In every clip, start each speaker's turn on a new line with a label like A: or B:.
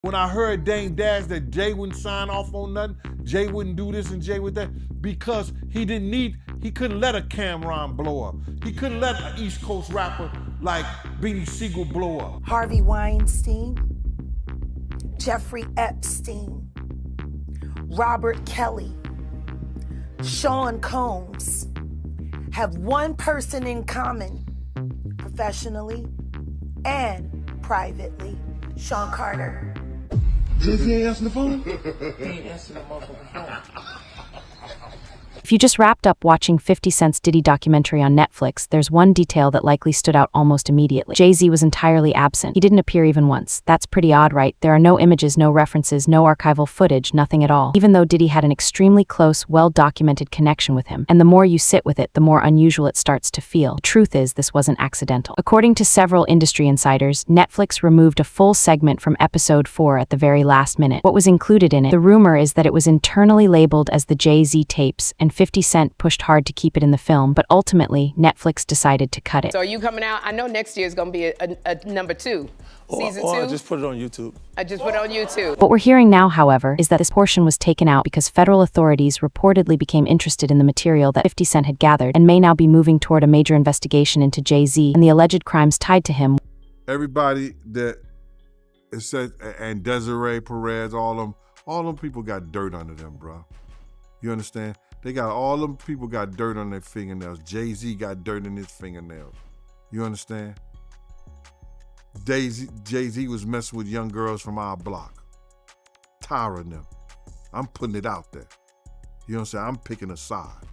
A: When I heard Dame Dash that Jay wouldn't sign off on nothing, Jay wouldn't do this and Jay would that, because he couldn't let a Cameron blow up. He couldn't let an East Coast rapper like Beanie Siegel blow up.
B: Harvey Weinstein, Jeffrey Epstein, Robert Kelly, Sean Combs have one person in common, professionally and privately: Sean Carter.
C: Jay-Z ain't answering the phone?
D: He ain't answering the motherfucking phone.
E: If you just wrapped up watching 50 Cent's Diddy documentary on Netflix, there's one detail that likely stood out almost immediately. Jay-Z was entirely absent. He didn't appear even once. That's pretty odd, right? There are no images, no references, no archival footage, nothing at all. Even though Diddy had an extremely close, well-documented connection with him. And the more you sit with it, the more unusual it starts to feel. The truth is, this wasn't accidental. According to several industry insiders, Netflix removed a full segment from episode 4 at the very last minute. What was included in it? The rumor is that it was internally labeled as the Jay-Z tapes, and 50 Cent pushed hard to keep it in the film, but ultimately, Netflix decided to cut it.
F: So are you coming out? I know next year is going to be a number 2. Season 2?
C: I just put it on YouTube.
F: I just put it on YouTube.
E: What we're hearing now, however, is that this portion was taken out because federal authorities reportedly became interested in the material that 50 Cent had gathered and may now be moving toward a major investigation into Jay-Z and the alleged crimes tied to him.
A: Everybody that it said, and Desiree Perez, all them people got dirt under them, bro. You understand? All them people got dirt on their fingernails. Jay-Z got dirt in his fingernails. You understand? Jay-Z was messing with young girls from our block. Tired of them. I'm putting it out there. You know what I'm saying? I'm picking a side.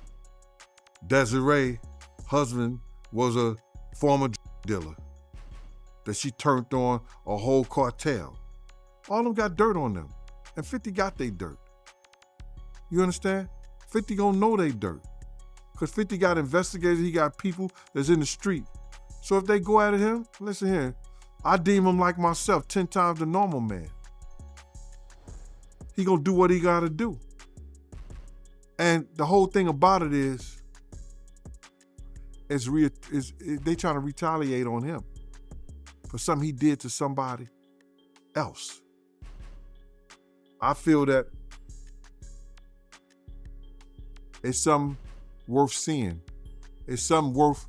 A: Desiree, husband, was a former dealer that she turned on a whole cartel. All of them got dirt on them. And 50 got their dirt. You understand? 50 gonna know they dirt. Because 50 got investigators, he got people that's in the street. So if they go at him, listen here, I deem him like myself, 10 times the normal man. He gonna do what he gotta do. And the whole thing about it is they trying to retaliate on him for something he did to somebody else. I feel that it's something worth seeing. It's something worth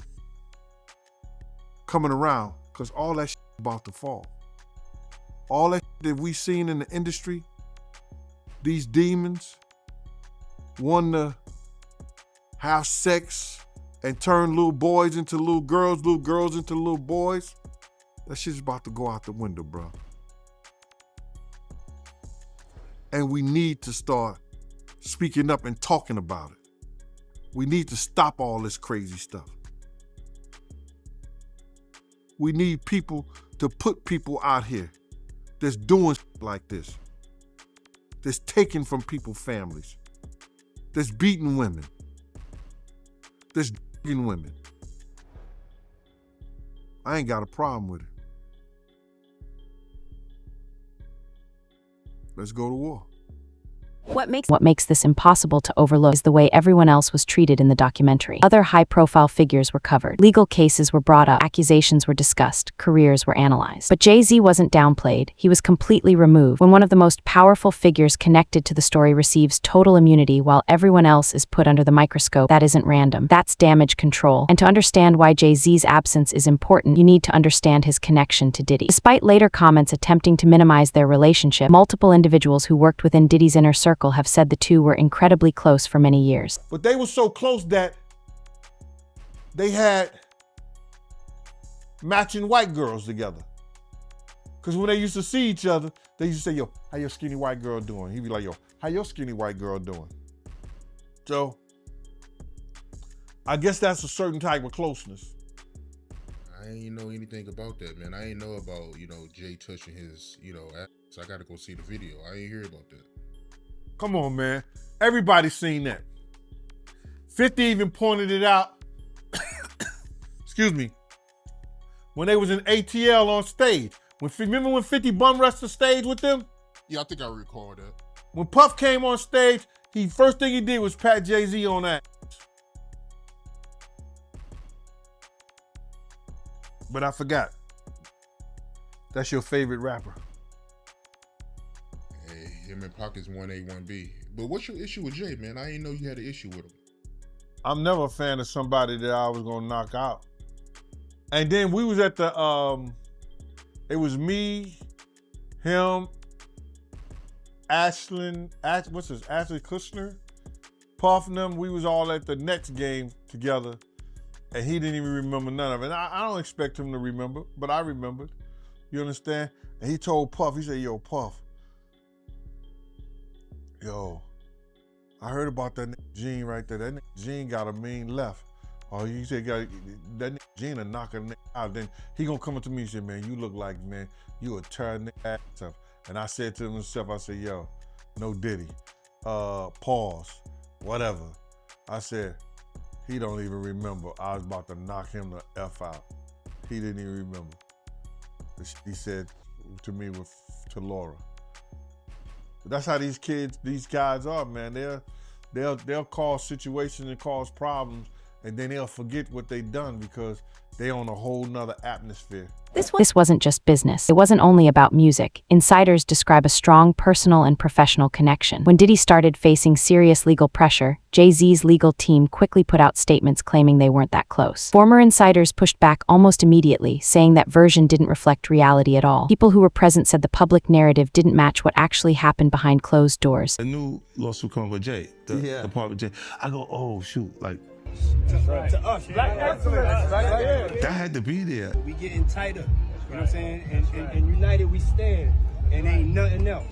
A: coming around, because all that shit is about to fall. All that shit that we seen in the industry, these demons wanting to have sex and turn little boys into little girls into little boys, that shit's about to go out the window, bro. And we need to start speaking up and talking about it. We need to stop all this crazy stuff. We need people to put people out here that's doing shit like this, that's taking from people's families, that's beating women, that's d***ing women. I ain't got a problem with it. Let's go to war.
E: What makes this impossible to overlook is the way everyone else was treated in the documentary. Other high-profile figures were covered. Legal cases were brought up. Accusations were discussed. Careers were analyzed. But Jay-Z wasn't downplayed. He was completely removed. When one of the most powerful figures connected to the story receives total immunity while everyone else is put under the microscope, that isn't random. That's damage control. And to understand why Jay-Z's absence is important, you need to understand his connection to Diddy. Despite later comments attempting to minimize their relationship, multiple individuals who worked within Diddy's inner circle have said the two were incredibly close for many years.
A: But they were so close that they had matching white girls together. Because when they used to see each other, they used to say, yo, how your skinny white girl doing? He'd be like, yo, how your skinny white girl doing? So I guess that's a certain type of closeness.
G: I ain't know anything about that, man. I ain't know about, Jay touching his, ass. So I got to go see the video. I ain't hear about that.
A: Come on, man. Everybody's seen that. 50 even pointed it out. Excuse me. When they was in ATL on stage. Remember when 50 bum rushed the stage with them?
G: Yeah, I think I recall that.
A: When Puff came on stage, first thing he did was pat Jay-Z on that. But I forgot. That's your favorite rapper.
G: Hey, him and Pockets 1A, 1B. But what's your issue with Jay, man? I didn't know you had an issue with him.
A: I'm never a fan of somebody that I was gonna knock out. And then we was at the, it was me, him, Ashley Kushner, Puff and them. We was all at the next game together, and he didn't even remember none of it. And I don't expect him to remember, but I remembered. You understand? And he told Puff, he said, yo, Puff, yo, I heard about that Gene right there. That Gene got a mean left. Oh, you said that Gene a knock a out. Then he gonna come up to me and say, man, you look like, man, you a tear ass up. And I said to himself, I said, yo, no Diddy. Pause, whatever. I said, he don't even remember. I was about to knock him the F out. He didn't even remember. He said to me, to Laura. That's how these guys are, man. They'll cause situations and cause problems, and then they'll forget what they done because they on a whole nother atmosphere.
E: This wasn't just business. It wasn't only about music. Insiders describe a strong personal and professional connection. When Diddy started facing serious legal pressure, Jay-Z's legal team quickly put out statements claiming they weren't that close. Former insiders pushed back almost immediately, saying that version didn't reflect reality at all. People who were present said the public narrative didn't match what actually happened behind closed doors.
C: A new lawsuit coming with Jay, the part with Jay. I go, oh shoot, like
H: To us, black excellence,
C: that had to be there.
H: we getting tighter, you know what I'm saying? And united we stand, and ain't nothing else.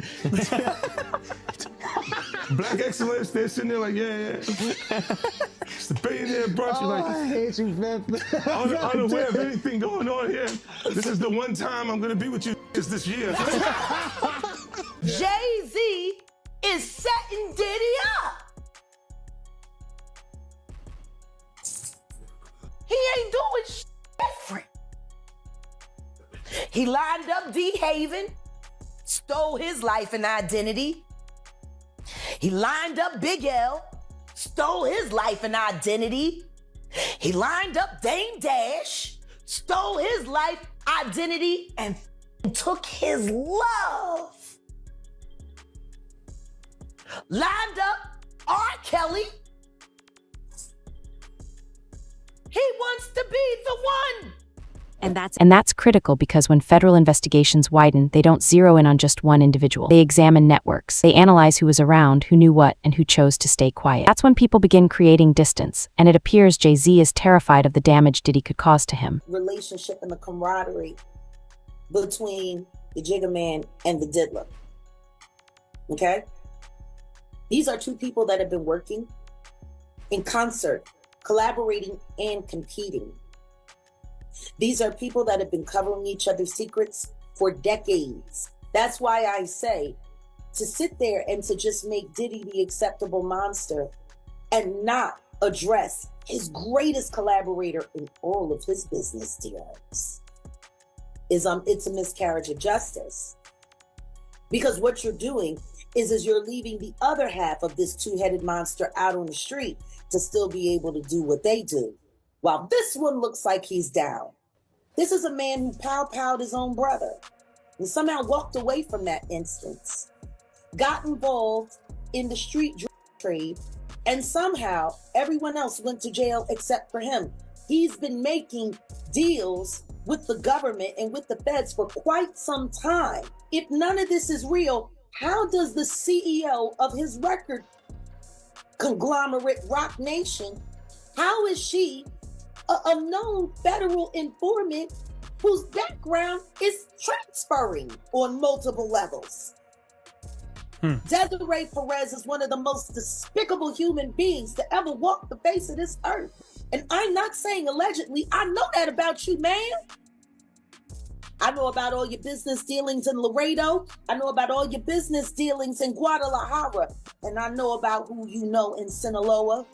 C: Black excellence, they're sitting there like, yeah. It's the billionaire brunch.
I: Oh,
C: Like,
I: I hate you, man.
C: unaware of anything going on here. This is the one time I'm gonna be with you is this year.
B: Jay-Z is setting Diddy up. He ain't doing shit different. He lined up D. Haven, stole his life and identity. He lined up Big L, stole his life and identity. He lined up Dame Dash, stole his life, identity, and took his love. Lined up R. Kelly. He wants to be the one.
E: And that's critical because when federal investigations widen, they don't zero in on just one individual. They examine networks. They analyze who was around, who knew what, and who chose to stay quiet. That's when people begin creating distance, and it appears Jay-Z is terrified of the damage Diddy could cause to him.
B: Relationship and the camaraderie between the Jigga Man and the Diddler. Okay? These are two people that have been working in concert, collaborating and competing. These are people that have been covering each other's secrets for decades. That's why I say to sit there and to just make Diddy the acceptable monster and not address his greatest collaborator in all of his business dealings it's a miscarriage of justice. Because what you're doing is you're leaving the other half of this two-headed monster out on the street to still be able to do what they do. While this one looks like he's down. This is a man who pow-powed his own brother and somehow walked away from that instance, got involved in the street trade, and somehow everyone else went to jail except for him. He's been making deals with the government and with the feds for quite some time. If none of this is real, how does the CEO of his record conglomerate Rock Nation, how is she a known federal informant whose background is transferring on multiple levels? Desiree Perez is one of the most despicable human beings to ever walk the face of this earth. And I'm not saying allegedly, I know that about you, man. I know about all your business dealings in Laredo. I know about all your business dealings in Guadalajara. And I know about who you know in Sinaloa.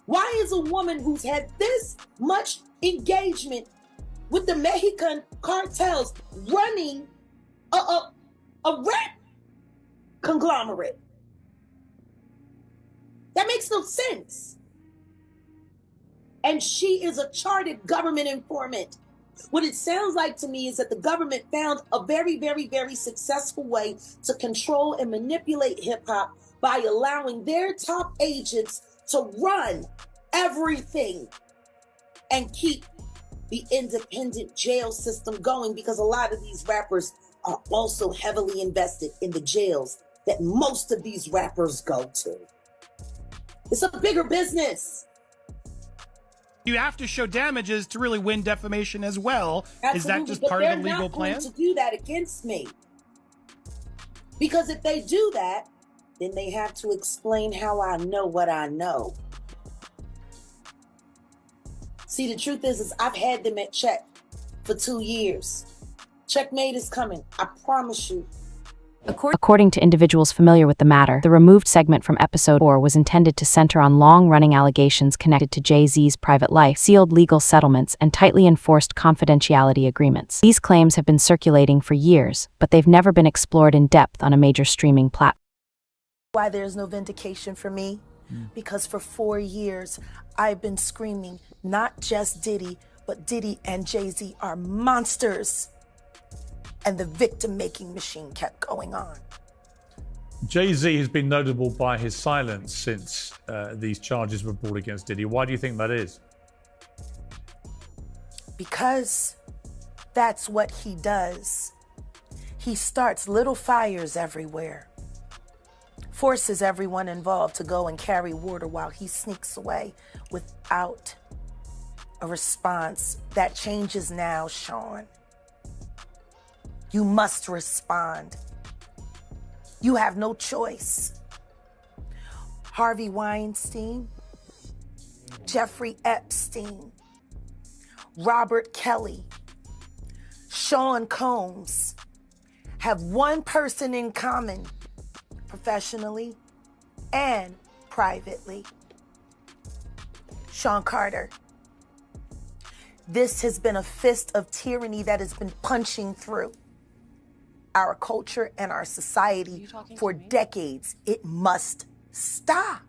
B: Why is a woman who's had this much engagement with the Mexican cartels running a rap conglomerate? That makes no sense. And she is a chartered government informant What it sounds like to me is that the government found a very, very, very successful way to control and manipulate hip hop by allowing their top agents to run everything and keep the independent jail system going, because a lot of these rappers are also heavily invested in the jails that most of these rappers go to. It's a bigger business.
I: You have to show damages to really win defamation as well.
B: Absolutely,
I: is that just
B: but
I: part of the
B: they're
I: legal
B: not going
I: plan?
B: to do that against me. Because if they do that, then they have to explain how I know what I know. See, the truth is I've had them at check for 2 years. Checkmate is coming, I promise you.
E: According to individuals familiar with the matter, the removed segment from episode 4 was intended to center on long-running allegations connected to Jay-Z's private life, sealed legal settlements, and tightly enforced confidentiality agreements. These claims have been circulating for years, but they've never been explored in depth on a major streaming platform.
J: Why there's no vindication for me? Because for 4 years, I've been screaming, not just Diddy, but Diddy and Jay-Z are monsters. And the victim-making machine kept going on.
K: Jay-Z has been notable by his silence since these charges were brought against Diddy. Why do you think that is?
J: Because that's what he does. He starts little fires everywhere, forces everyone involved to go and carry water while he sneaks away without a response. That changes now, Sean. You must respond. You have no choice. Harvey Weinstein, Jeffrey Epstein, Robert Kelly, Sean Combs have one person in common, professionally and privately. Sean Carter. This has been a fist of tyranny that has been punching through our culture and our society for decades. It must stop.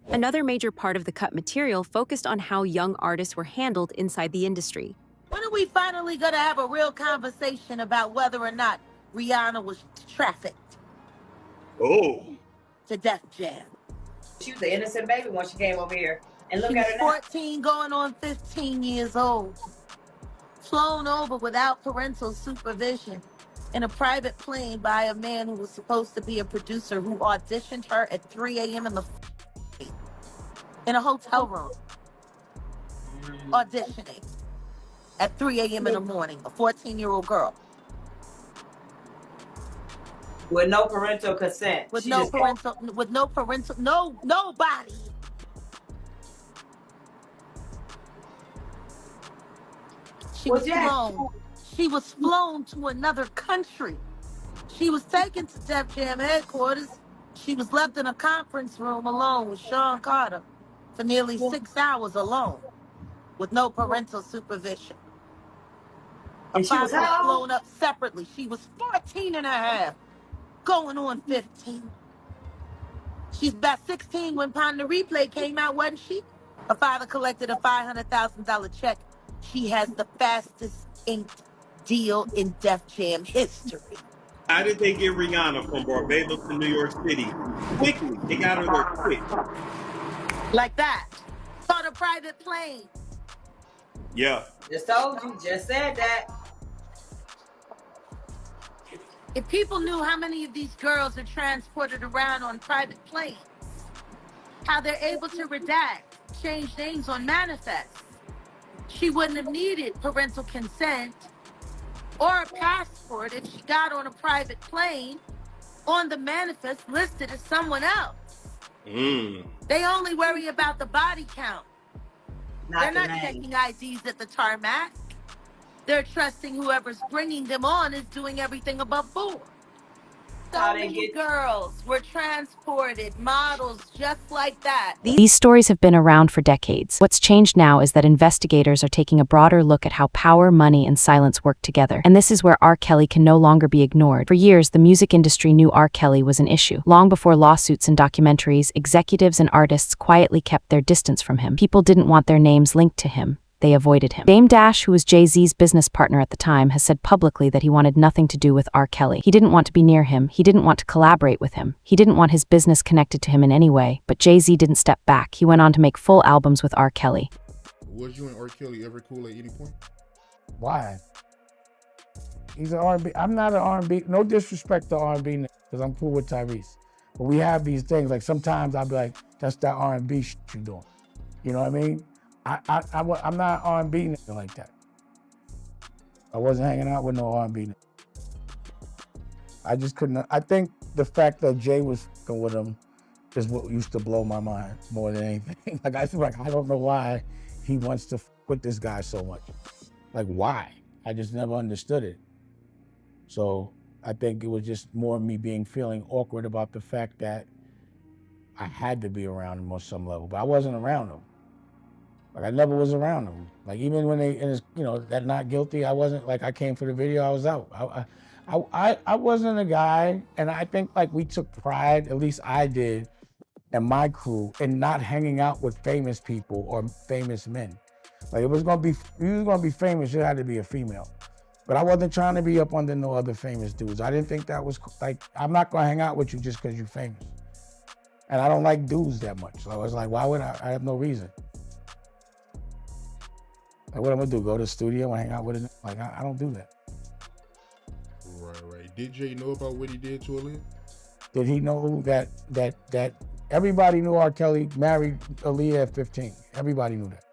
L: Another major part of the cut material focused on how young artists were handled inside the industry.
J: When are we finally gonna have a real conversation about whether or not Rihanna was trafficked to Def Jam?
M: She was an innocent baby when she came over here. And look
J: She
M: at
J: was
M: her now.
J: 14 going on 15 years old. Flown over without parental supervision in a private plane by a man who was supposed to be a producer who auditioned her at 3 a.m. in a hotel room. Auditioning at 3 a.m. in the morning, a 14-year-old girl.
M: With no parental consent.
J: With no parental, nobody. She was flown to another country. She was taken to Def Jam headquarters. She was left in a conference room alone with Sean Carter for nearly 6 hours alone with no parental supervision.
M: And she was how old?
J: Flown up separately. She was 14 and a half, going on 15. She's about 16 when Pon the Replay came out, wasn't she? Her father collected a $500,000 check. She has the fastest inked deal in Def Jam history.
N: How did they get Rihanna from Barbados to New York City? Quickly. They got her there quick.
J: Like that. On a private plane.
N: Yeah.
M: Just told you, just said that.
J: If people knew how many of these girls are transported around on private planes, how they're able to redact, change names on manifests, she wouldn't have needed parental consent or a passport if she got on a private plane on the manifest listed as someone else. They only worry about the body count. They're not checking IDs at the tarmac. They're trusting whoever's bringing them on is doing everything above board. So many girls were transported, models just like that.
E: These stories have been around for decades. What's changed now is that investigators are taking a broader look at how power, money, and silence work together. And this is where R. Kelly can no longer be ignored. For years, the music industry knew R. Kelly was an issue. Long before lawsuits and documentaries, executives and artists quietly kept their distance from him. People didn't want their names linked to him. They avoided him. Dame Dash, who was Jay-Z's business partner at the time, has said publicly that he wanted nothing to do with R. Kelly. He didn't want to be near him. He didn't want to collaborate with him. He didn't want his business connected to him in any way. But Jay-Z didn't step back. He went on to make full albums with R. Kelly.
G: Was you and R. Kelly ever cool at any point?
O: Why? He's an R&B. I'm not an R&B. No disrespect to R&B because I'm cool with Tyrese. But we have these things. Like sometimes I'll be like, that's that R&B shit you doing. You know what I mean? I'm not R&B nigga like that. I wasn't hanging out with no R&B nigga. I just couldn't. I think the fact that Jay was fucking with him is what used to blow my mind more than anything. Like I feel like I don't know why he wants to fuck with this guy so much. Like why? I just never understood it. So I think it was just more me feeling awkward about the fact that I had to be around him on some level, but I wasn't around him. Like I never was around him. Like even when that not guilty, I wasn't, like I came for the video, I was out. I wasn't a guy, and I think like we took pride, at least I did, and my crew, in not hanging out with famous people or famous men. Like if you was gonna be famous, it had to be a female. But I wasn't trying to be up under no other famous dudes. I didn't think that was, like, I'm not gonna hang out with you just because you're famous. And I don't like dudes that much. So I was like, why would I have no reason. Like what I'm gonna do, go to the studio and hang out with it? Like I don't do that.
G: Right. Did Jay know about what he did to Aaliyah?
O: Did he know that everybody knew R. Kelly married Aaliyah at 15? Everybody knew that.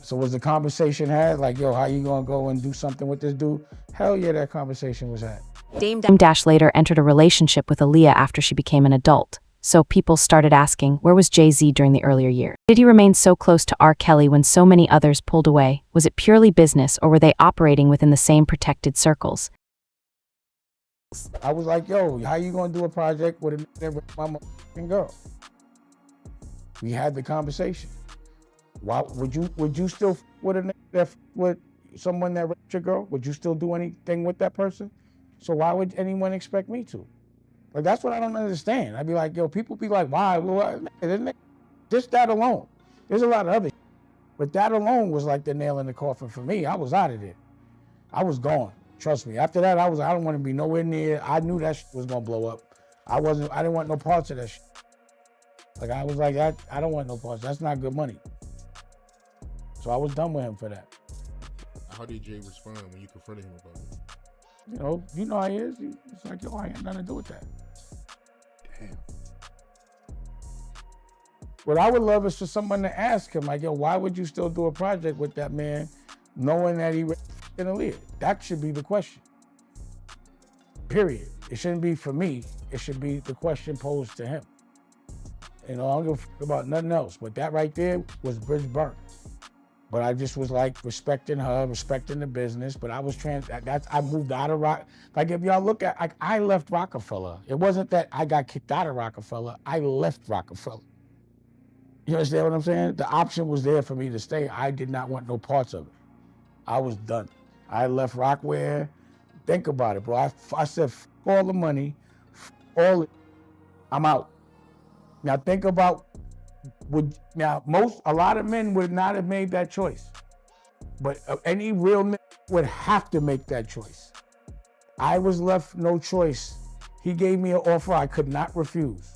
O: So was the conversation had, like, yo, how you gonna go and do something with this dude? Hell yeah, that conversation was had.
E: Dame Dash later entered a relationship with Aaliyah after she became an adult. So people started asking, where was Jay-Z during the earlier years? Did he remain so close to R. Kelly when so many others pulled away? Was it purely business, or were they operating within the same protected circles?
O: I was like, yo, how you gonna do a project with my motherfucking girl? We had the conversation. Why would you still with a nigga with someone that raped your girl? Would you still do anything with that person? So why would anyone expect me to? Like that's what I don't understand. I'd be like, yo, people be like, why? Well, just that alone. There's a lot of other shit. But that alone was like the nail in the coffin for me. I was out of there. I was gone. Trust me. After that, I don't want to be nowhere near. I knew that shit was gonna blow up. I didn't want no parts of that shit. Like I was like, I don't want no parts. That's not good money. So I was done with him for that.
G: How did Jay respond when you confronted him about it?
O: You know how he is. He's like, yo, I ain't nothing to do with that. Damn. What I would love is for someone to ask him, like, yo, why would you still do a project with that man knowing that he raped Aaliyah? That should be the question. Period. It shouldn't be for me. It should be the question posed to him. I don't give a fuck about nothing else. But that right there was bridge burnt. But I just was like respecting her, respecting the business. But I was I moved out of Rock. Like if y'all look at, like I left Rockefeller. It wasn't that I got kicked out of Rockefeller. I left Rockefeller. You understand what I'm saying? The option was there for me to stay. I did not want no parts of it. I was done. I left Rockware. Think about it, bro. I said, f all the money, all it. I'm out. Now think about. A lot of men would not have made that choice, but any real man would have to make that choice. I was left no choice. He gave me an offer I could not refuse.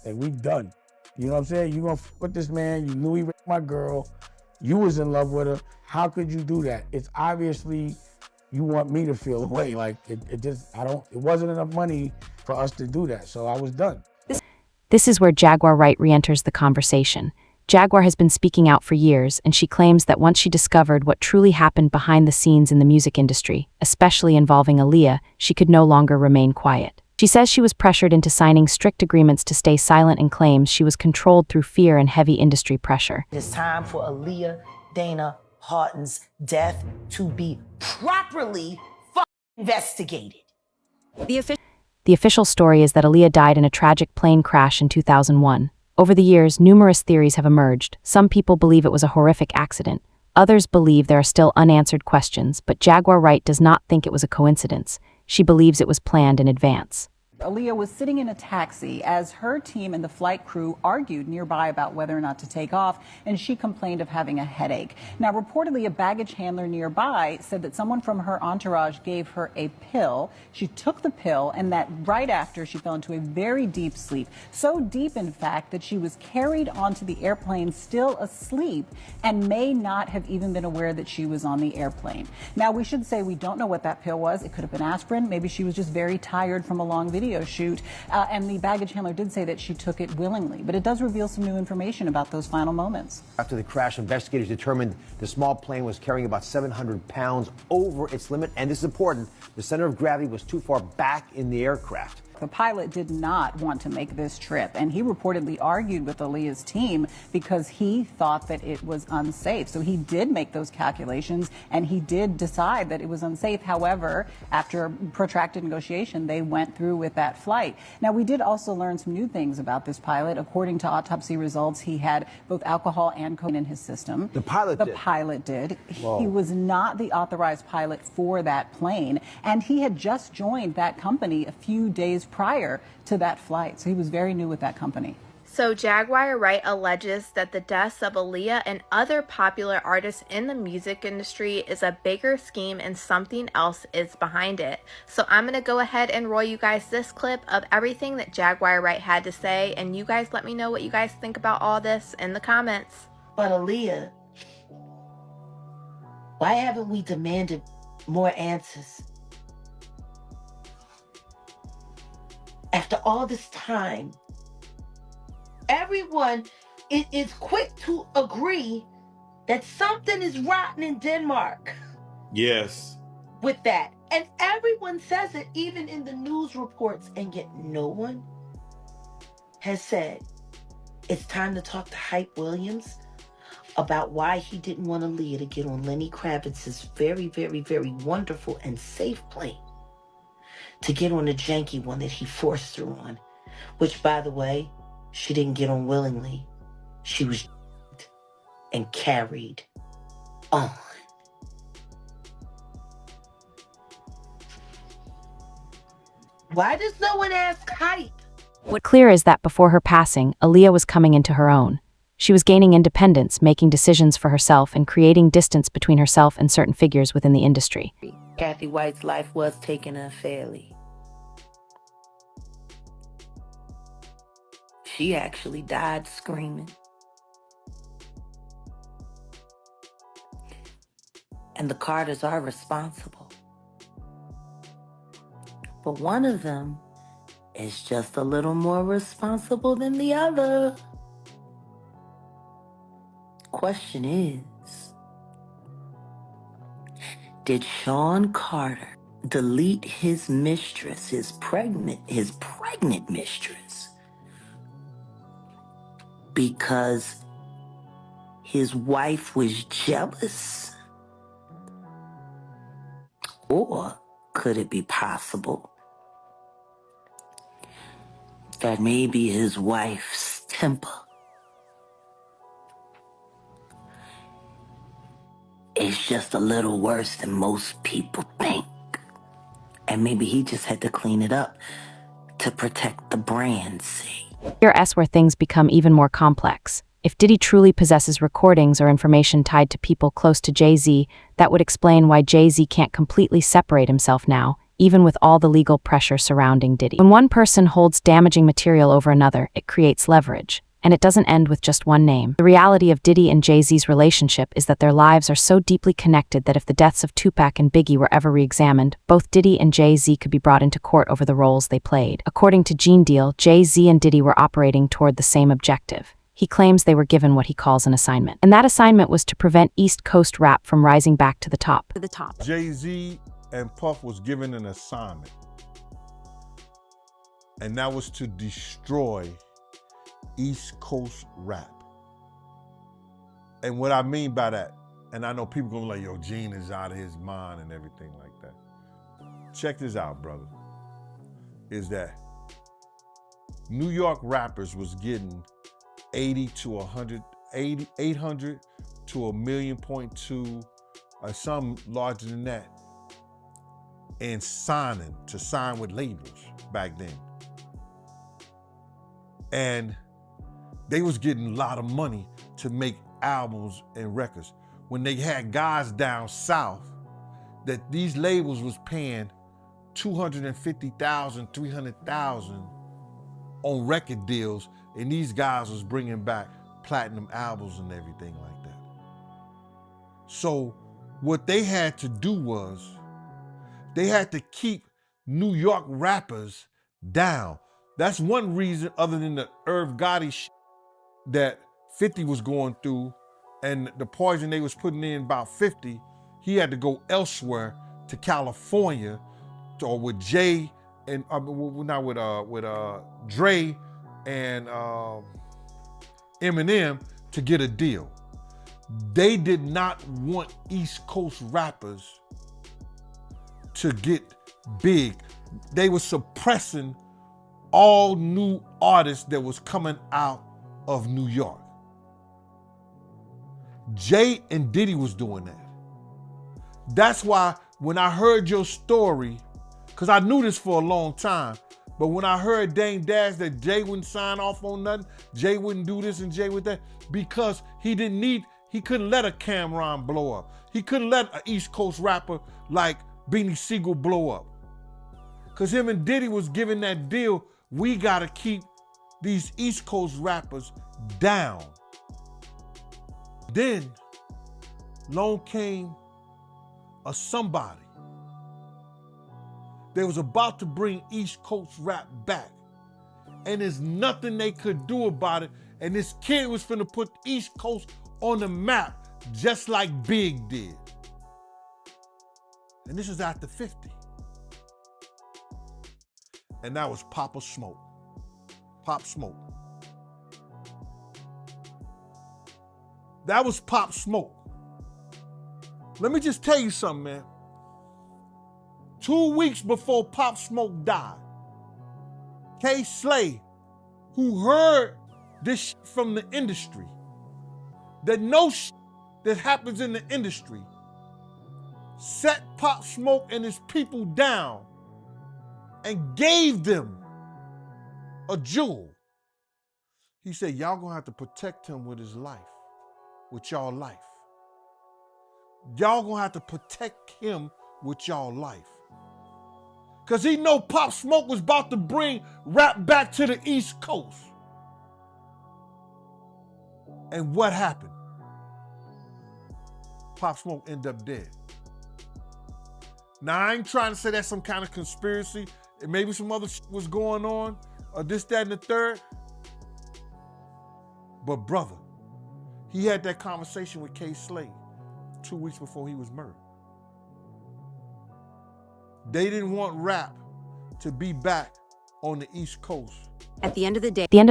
O: And we done. You know what I'm saying? You gonna f with this man, you knew he raped my girl, you was in love with her. How could you do that? It's obviously you want me to feel away. Like it wasn't enough money for us to do that. So I was done.
E: This is where Jaguar Wright re-enters the conversation. Jaguar has been speaking out for years, and she claims that once she discovered what truly happened behind the scenes in the music industry, especially involving Aaliyah, she could no longer remain quiet. She says she was pressured into signing strict agreements to stay silent and claims she was controlled through fear and heavy industry pressure.
P: It's time for Aaliyah Dana Houghton's death to be properly investigated.
E: The official story is that Aaliyah died in a tragic plane crash in 2001. Over the years, numerous theories have emerged. Some people believe it was a horrific accident. Others believe there are still unanswered questions, but Jaguar Wright does not think it was a coincidence. She believes it was planned in advance.
Q: Aaliyah was sitting in a taxi as her team and the flight crew argued nearby about whether or not to take off, and she complained of having a headache. Now, reportedly, a baggage handler nearby said that someone from her entourage gave her a pill. She took the pill, and that right after she fell into a very deep sleep. So deep, in fact, that she was carried onto the airplane still asleep and may not have even been aware that she was on the airplane. Now, we should say we don't know what that pill was. It could have been aspirin. Maybe she was just very tired from a long video shoot, and the baggage handler did say that she took it willingly, but it does reveal some new information about those final moments.
R: After the crash, investigators determined the small plane was carrying about 700 pounds over its limit, and this is important, the center of gravity was too far back in the aircraft.
Q: The pilot did not want to make this trip, and he reportedly argued with Aaliyah's team because he thought that it was unsafe. So he did make those calculations, and he did decide that it was unsafe. However, after protracted negotiation, they went through with that flight. Now, we did also learn some new things about this pilot. According to autopsy results, he had both alcohol and cocaine in his system.
R: The pilot did?
Q: The pilot did.
R: Whoa.
Q: He was not the authorized pilot for that plane, and he had just joined that company a few days prior to that flight. So he was very new with that company.
S: So Jaguar Wright alleges that the deaths of Aaliyah and other popular artists in the music industry is a bigger scheme and something else is behind it. So I'm going to go ahead and roll you guys this clip of everything that Jaguar Wright had to say, and you guys let me know what you guys think about all this in the comments.
P: But Aaliyah, why haven't we demanded more answers? After all this time, everyone is quick to agree that something is rotten in Denmark
N: Yes.
P: with that. And everyone says it, even in the news reports, and yet no one has said it's time to talk to Hype Williams about why he didn't want Aaliyah to get on Lenny Kravitz's very, very, very wonderful and safe plane to get on a janky one that he forced her on, which, by the way, she didn't get on willingly. She was and carried on. Why does no one ask Hype?
E: What's clear is that before her passing, Aaliyah was coming into her own. She was gaining independence, making decisions for herself, and creating distance between herself and certain figures within the industry.
P: Kathy White's life was taken unfairly. She actually died screaming. And the Carters are responsible. But one of them is just a little more responsible than the other. Question is, did Sean Carter delete his mistress, his pregnant mistress, because his wife was jealous? Or could it be possible that maybe his wife's temper is just a little worse than most people think? And maybe he just had to clean it up to protect the brand's sake.
E: Here's where things become even more complex. If Diddy truly possesses recordings or information tied to people close to Jay-Z, that would explain why Jay-Z can't completely separate himself now, even with all the legal pressure surrounding Diddy. When one person holds damaging material over another, it creates leverage. And it doesn't end with just one name. The reality of Diddy and Jay-Z's relationship is that their lives are so deeply connected that if the deaths of Tupac and Biggie were ever re-examined, both Diddy and Jay-Z could be brought into court over the roles they played. According to Gene Deal, Jay-Z and Diddy were operating toward the same objective. He claims they were given what he calls an assignment. And that assignment was to prevent East Coast rap from rising back to the top.
A: Jay-Z and Puff was given an assignment. And that was to destroy East Coast rap. And what I mean by that, and I know people gonna be like, yo, Gene is out of his mind and everything like that. Check this out, brother. Is that New York rappers was getting 800 to 1.2 million, or some larger than that, and sign with labels back then. And they was getting a lot of money to make albums and records. When they had guys down south that these labels was paying $250,000, $300,000 on record deals, and these guys was bringing back platinum albums and everything like that. So what they had to do was they had to keep New York rappers down. That's one reason, other than the Irv Gotti shit that 50 was going through and the poison they was putting in about 50, he had to go elsewhere to California or with Jay and not with Dre and Eminem to get a deal. They did not want East Coast rappers to get big. They were suppressing all new artists that was coming out of New York. Jay and Diddy was doing that. That's why when I heard your story, because I knew this for a long time, but when I heard Dame Dash that Jay wouldn't sign off on nothing, Jay wouldn't do this and Jay would that, because he couldn't let a Cameron blow up. He couldn't let an East Coast rapper like Beanie Siegel blow up. Because him and Diddy was giving that deal, we gotta keep these East Coast rappers down. Then, along came a somebody. They was about to bring East Coast rap back. And there's nothing they could do about it. And this kid was finna put East Coast on the map, just like Big did. And this is after 50. And that was Papa Smoke. Pop Smoke. That was Pop Smoke. Let me just tell you something, man. 2 weeks before Pop Smoke died, K Slay, who heard this shit from the industry, that no shit that happens in the industry, set Pop Smoke and his people down and gave them a jewel. He said, y'all gonna have to protect him with his life, with y'all life. Y'all gonna have to protect him with y'all life. Cause he know Pop Smoke was about to bring rap back to the East Coast. And what happened? Pop Smoke ended up dead. Now I ain't trying to say that's some kind of conspiracy, and maybe some other shit was going on, or this, that, and the third. But brother, he had that conversation with K Slade 2 weeks before he was murdered. They didn't want rap to be back on the East Coast.
L: At the end of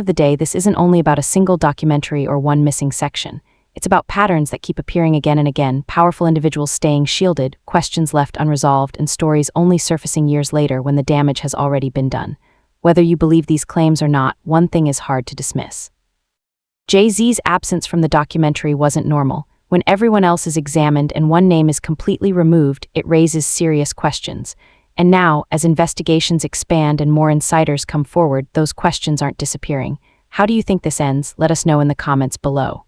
L: the
E: day, this isn't only about a single documentary or one missing section. It's about patterns that keep appearing again and again, powerful individuals staying shielded, questions left unresolved, and stories only surfacing years later when the damage has already been done. Whether you believe these claims or not, one thing is hard to dismiss. Jay-Z's absence from the documentary wasn't normal. When everyone else is examined and one name is completely removed, it raises serious questions. And now, as investigations expand and more insiders come forward, those questions aren't disappearing. How do you think this ends? Let us know in the comments below.